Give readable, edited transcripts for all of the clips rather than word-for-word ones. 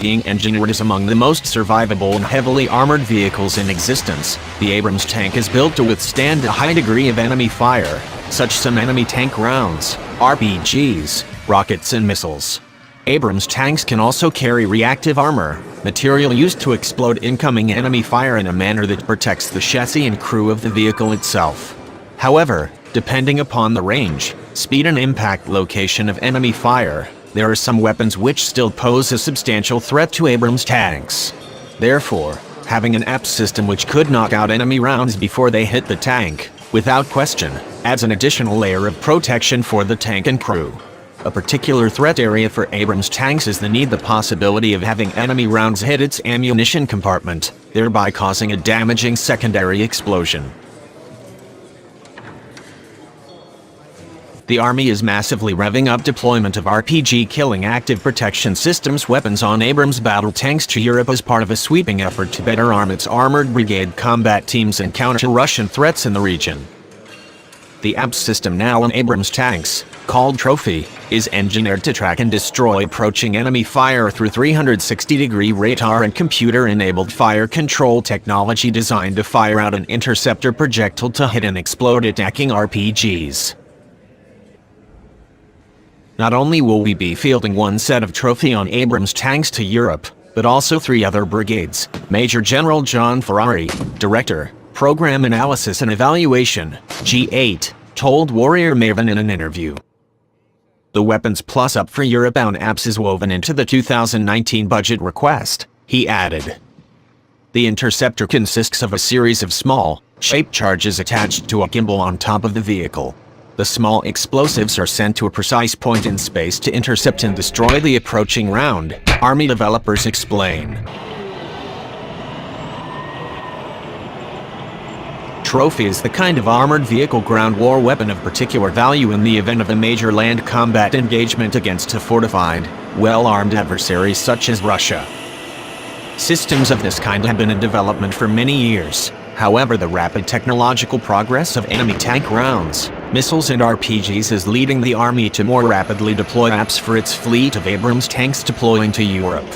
Being engineered as among the most survivable and heavily armored vehicles in existence, the Abrams tank is built to withstand a high degree of enemy fire, such as some enemy tank rounds, RPGs, rockets and missiles. Abrams tanks can also carry reactive armor, material used to explode incoming enemy fire in a manner that protects the chassis and crew of the vehicle itself. However, depending upon the range, speed and impact location of enemy fire, there are some weapons which still pose a substantial threat to Abrams tanks. Therefore, having an APS system which could knock out enemy rounds before they hit the tank, without question, adds an additional layer of protection for the tank and crew. A particular threat area for Abrams tanks is the possibility of having enemy rounds hit its ammunition compartment, thereby causing a damaging secondary explosion. The Army is massively revving up deployment of RPG-killing active protection systems weapons on Abrams battle tanks to Europe as part of a sweeping effort to better arm its armored brigade combat teams and counter Russian threats in the region. The APS system now on Abrams tanks, called Trophy, is engineered to track and destroy approaching enemy fire through 360-degree radar and computer-enabled fire control technology designed to fire out an interceptor projectile to hit and explode attacking RPGs. Not only will we be fielding one set of Trophy on Abrams tanks to Europe, but also 3 other brigades. Major General John Ferrari, Director, Program Analysis and Evaluation, G8, told Warrior Maven in an interview. The Weapons Plus up for Europe-bound APS is woven into the 2019 budget request, he added. The interceptor consists of a series of small, shaped charges attached to a gimbal on top of the vehicle. The small explosives are sent to a precise point in space to intercept and destroy the approaching round, Army developers explain. Trophy is the kind of armored vehicle ground war weapon of particular value in the event of a major land combat engagement against a fortified, well-armed adversary such as Russia. Systems of this kind have been in development for many years. However, the rapid technological progress of enemy tank rounds, missiles and RPGs is leading the Army to more rapidly deploy APS for its fleet of Abrams tanks deploying to Europe.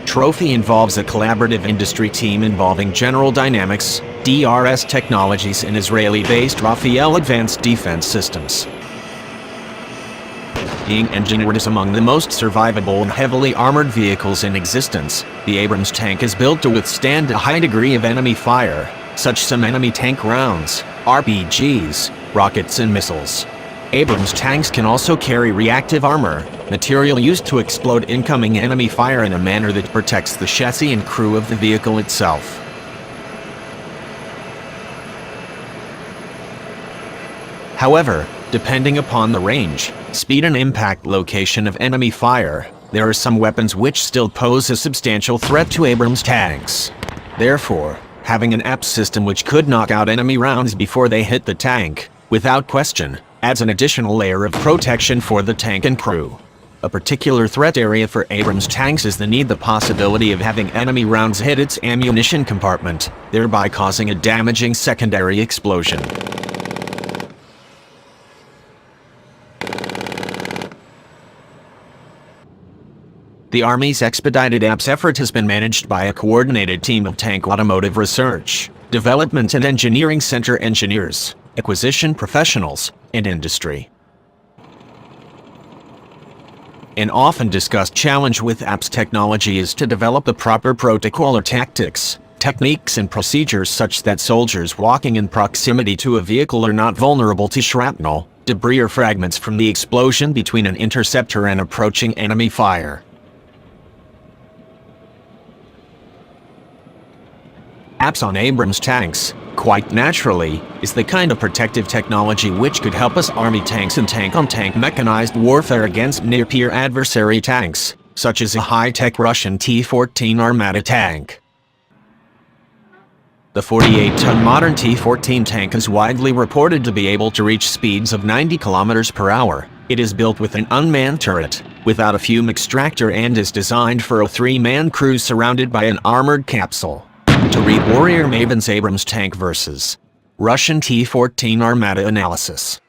Trophy involves a collaborative industry team involving General Dynamics, DRS Technologies and Israeli-based Rafael Advanced Defense Systems. Being engineered as among the most survivable and heavily armored vehicles in existence, the Abrams tank is built to withstand a high degree of enemy fire, such as some enemy tank rounds, RPGs, rockets and missiles. Abrams tanks can also carry reactive armor, material used to explode incoming enemy fire in a manner that protects the chassis and crew of the vehicle itself. However, depending upon the range, speed and impact location of enemy fire, there are some weapons which still pose a substantial threat to Abrams tanks. Therefore, having an APS system which could knock out enemy rounds before they hit the tank, without question, adds an additional layer of protection for the tank and crew. A particular threat area for Abrams tanks is the possibility of having enemy rounds hit its ammunition compartment, thereby causing a damaging secondary explosion. The Army's expedited APS effort has been managed by a coordinated team of tank automotive research, development and engineering center engineers, acquisition professionals, and industry. An often discussed challenge with APS technology is to develop the proper protocol or tactics, techniques and procedures such that soldiers walking in proximity to a vehicle are not vulnerable to shrapnel, debris or fragments from the explosion between an interceptor and approaching enemy fire. APS on Abrams tanks, quite naturally, is the kind of protective technology which could help us Army tanks and tank-on-tank mechanized warfare against near-peer adversary tanks, such as a high-tech Russian T-14 Armata tank. The 48-ton modern T-14 tank is widely reported to be able to reach speeds of 90 km per hour. It is built with an unmanned turret, without a fume extractor and is designed for a 3-man crew surrounded by an armored capsule. To read Warrior Maven's Abrams tank vs. Russian T-14 Armata analysis.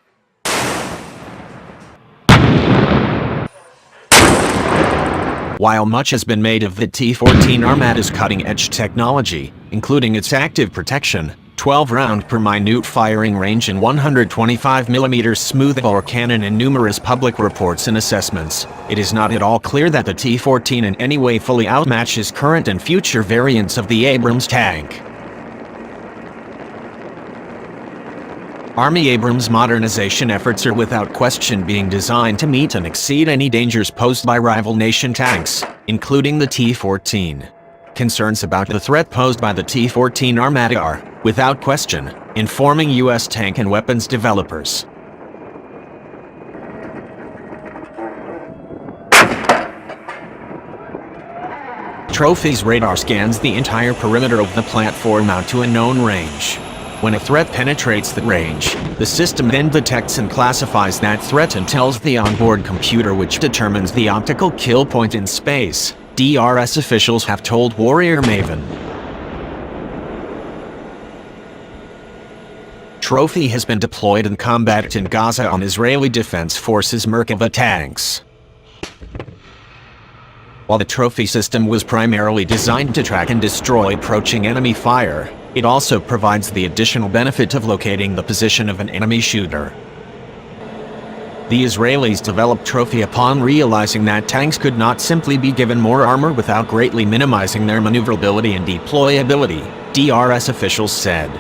While much has been made of the T-14 Armada's cutting-edge technology, including its active protection, 12-round per minute firing range and 125mm smoothbore cannon and numerous public reports and assessments, it is not at all clear that the T-14 in any way fully outmatches current and future variants of the Abrams tank. Army Abrams modernization efforts are without question being designed to meet and exceed any dangers posed by rival nation tanks, including the T-14. Concerns about the threat posed by the T-14 Armada are, without question, informing U.S. tank and weapons developers. Trophy's radar scans the entire perimeter of the platform out to a known range. When a threat penetrates the range, the system then detects and classifies that threat and tells the onboard computer, which determines the optical kill point in space, DRS officials have told Warrior Maven. Trophy has been deployed in combat in Gaza on Israeli Defense Forces Merkava tanks. While the Trophy system was primarily designed to track and destroy approaching enemy fire, it also provides the additional benefit of locating the position of an enemy shooter. The Israelis developed Trophy upon realizing that tanks could not simply be given more armor without greatly minimizing their maneuverability and deployability, DRS officials said.